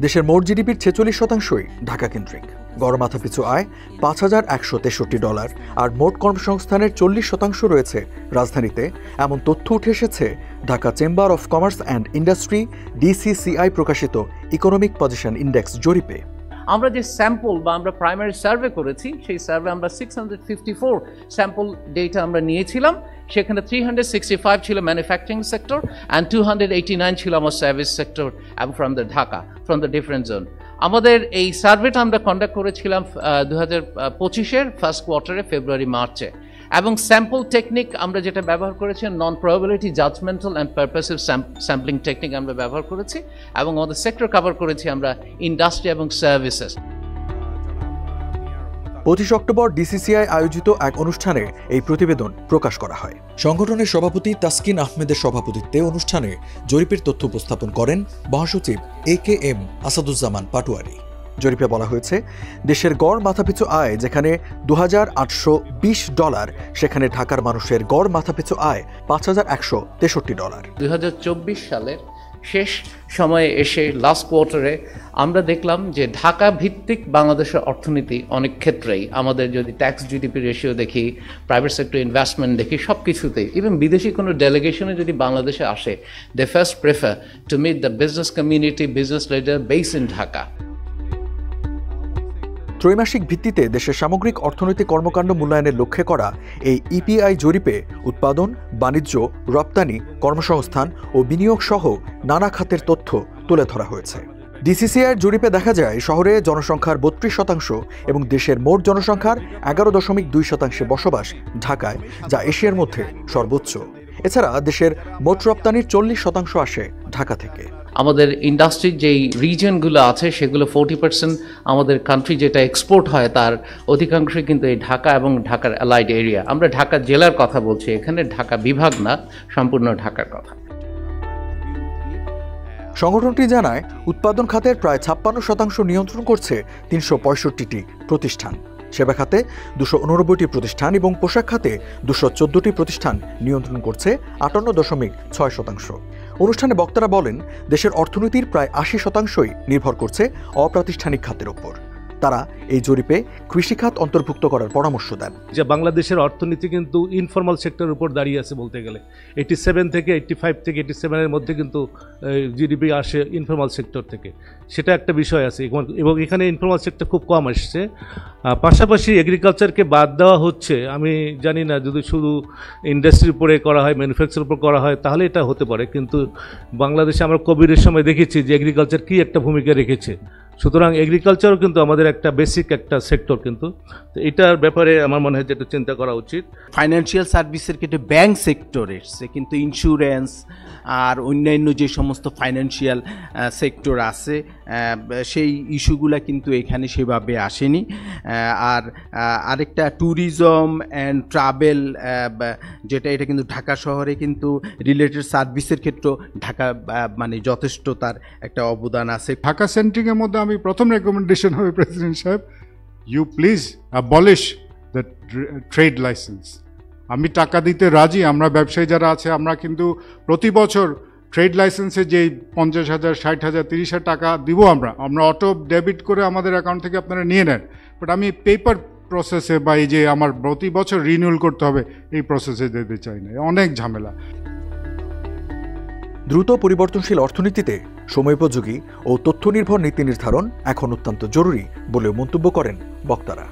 দেশের মোট জিডিপির 46%ই ঢাকা কেন্দ্রিক। গড় মাথাপিছু আয় $৫,১৬৩ আর মোট কর্মসংস্থানের 40% রয়েছে রাজধানীতে, এমন তথ্য উঠে এসেছে Dhaka chamber of commerce and industry DCCI প্রকাশিত ইকোনমিক পজিশন ইন্ডেক্স জরিপে। আমরা যে স্যাম্পল বা আমরা প্রাইমারি সার্ভে করেছি, সেই সার্ভে আমরা 654 স্যাম্পল ডেটা আমরা নিয়েছিলাম। সেখানে 365 ছিল ম্যানুফ্যাকচারিং সেক্টর অ্যান্ড 289 ছিল আমার service sector from the Dhaka, from the different zone. আমাদের এই সার্ভেটা আমরা কন্ডাক্ট করেছিলাম 2025-এর ফার্স্ট কোয়ার্টারে, ফেব্রুয়ারি মার্চে। এবং স্যাম্পল টেকনিক আমরা যেটা ব্যবহার করেছি, non probability judgemental and purposive sampling technique আমরা ব্যবহার করেছি, এবং আমাদের সেক্টর কভার করেছি আমরা ইন্ডাস্ট্রি এবং সার্ভিসেস। 25 অক্টোবর DCCI আয়োজিত এক অনুষ্ঠানে এই প্রতিবেদন প্রকাশ করা হয়। সংগঠনের সভাপতি তাসকিন আহমেদের সভাপতিত্বে অনুষ্ঠানে জরিপের তথ্য উপস্থাপন করেন মহাসচিব AKM আসাদুজ্জামান পাটোয়ারি। জরিপে বলা হয়েছে, দেশের গড় মাথাপিছু আয় যেখানে $2,820, সেখানে ঢাকার মানুষের গড় মাথাপিছু আয় $5,163। 2024 সালের শেষ সময়ে এসে লাস্ট কোয়ার্টারে আমরা দেখলাম যে ঢাকা ভিত্তিক বাংলাদেশের অর্থনীতি অনেক ক্ষেত্রেই, আমাদের যদি ট্যাক্স জিডিপি রেশিও দেখি, প্রাইভেট সেক্টর ইনভেস্টমেন্ট দেখি, সব কিছুতেই, ইভেন বিদেশি কোনো ডেলিগেশনে যদি বাংলাদেশে আসে, they first prefer to meet the business community, business leader base in Dhaka. ত্রৈমাসিক ভিত্তিতে দেশের সামগ্রিক অর্থনৈতিক কর্মকাণ্ড মূল্যায়নের লক্ষ্যে করা এই EPI জরিপে উৎপাদন, বাণিজ্য, রপ্তানি, কর্মসংস্থান ও বিনিয়োগ সহ নানা খাতের তথ্য তুলে ধরা হয়েছে। DCCI জরিপে দেখা যায়, শহরে জনসংখ্যার 32% এবং দেশের মোট জনসংখ্যার 11.2% বসবাস ঢাকায়, যা এশিয়ার মধ্যে সর্বোচ্চ। এছাড়া দেশের মোট রপ্তানির 40% আসে ঢাকা থেকে। আমাদের ইন্ডাস্ট্রির যেই রিজনগুলো আছে, সেগুলো 40% আমাদের কান্ট্রি যেটা এক্সপোর্ট হয় তার অধিকাংশই কিন্তু এই ঢাকা এবং ঢাকার অ্যালাইড এরিয়া। আমরা ঢাকা জেলার কথা বলছি, এখানে ঢাকা বিভাগ না, সম্পূর্ণ ঢাকার কথা। সংগঠনটি জানায়, উৎপাদন খাতের প্রায় 56% নিয়ন্ত্রণ করছে 365টি প্রতিষ্ঠান, সেবা খাতে 289টি প্রতিষ্ঠান এবং পোশাক খাতে 214টি প্রতিষ্ঠান নিয়ন্ত্রণ করছে 58.6%। অনুষ্ঠানে বক্তারা বলেন, দেশের অর্থনীতির প্রায় 80%ই নির্ভর করছে অপ্রাতিষ্ঠানিক খাতের ওপর। তারা এই জরিপে কৃষিখাত অন্তর্ভুক্ত করার পরামর্শ দেন। যে বাংলাদেশের অর্থনীতি কিন্তু ইনফর্মাল সেক্টরের উপর দাঁড়িয়ে আছে বলতে গেলে। 87 থেকে 85 থেকে 87-এর মধ্যে কিন্তু জিডিপি আসে ইনফর্মাল সেক্টর থেকে, সেটা একটা বিষয় আছে। এবং এখানে ইনফর্মাল সেক্টর খুব কম আসছে। পাশাপাশি এগ্রিকালচারকে বাদ দেওয়া হচ্ছে। আমি জানি না, যদি শুধু ইন্ডাস্ট্রির উপরে করা হয়, ম্যানুফ্যাকচারের উপর করা হয়, তাহলে এটা হতে পারে। কিন্তু বাংলাদেশে আমরা কোভিডের সময় দেখেছি যে এগ্রিকালচার কী একটা ভূমিকা রেখেছে। সুতরাং এগ্রিকালচারও কিন্তু আমাদের একটা বেসিক একটা সেক্টর, কিন্তু এটার ব্যাপারে আমার মনে হয় যেটা চিন্তা করা উচিত। ফাইন্যান্সিয়াল সার্ভিসের ক্ষেত্রে ব্যাংক সেক্টর এসছে, কিন্তু ইন্স্যুরেন্স আর অন্যান্য যে সমস্ত ফাইন্যান্সিয়াল সেক্টর আছে, সেই ইস্যুগুলো কিন্তু এখানে সেভাবে আসেনি। আর আরেকটা ট্যুরিজম অ্যান্ড ট্রাভেল, যেটা এটা কিন্তু ঢাকা শহরে কিন্তু রিলেটেড সার্ভিসের ক্ষেত্রে ঢাকা মানে যথেষ্ট তার একটা অবদান আছে। ঢাকা সেন্ট্রিকের মধ্যে আমি প্রথম রেকমেন্ডেশন হবে, প্রেসিডেন্ট সাহেব, you please abolish the trade licence. আমি টাকা দিতে রাজি, আমরা ব্যবসায়ী যারা আছে, আমরা কিন্তু প্রতি বছর ট্রেড লাইসেন্সে যে 50,000, 60,000, 30,000 টাকা দিব, আমরা অটো ডেবিট করে আমাদের অ্যাকাউন্ট থেকে আপনারা নিয়ে নেন। বাট আমি পেপার প্রসেসে বা এই যে আমার প্রতি বছর রিনিউয়াল করতে হবে, এই প্রসেসে যেতে চাই না, অনেক ঝামেলা। দ্রুত পরিবর্তনশীল অর্থনীতিতে সময়োপযোগী ও তথ্য নির্ভর নীতি নির্ধারণ এখন অত্যন্ত জরুরি বলেও মন্তব্য করেন বক্তারা।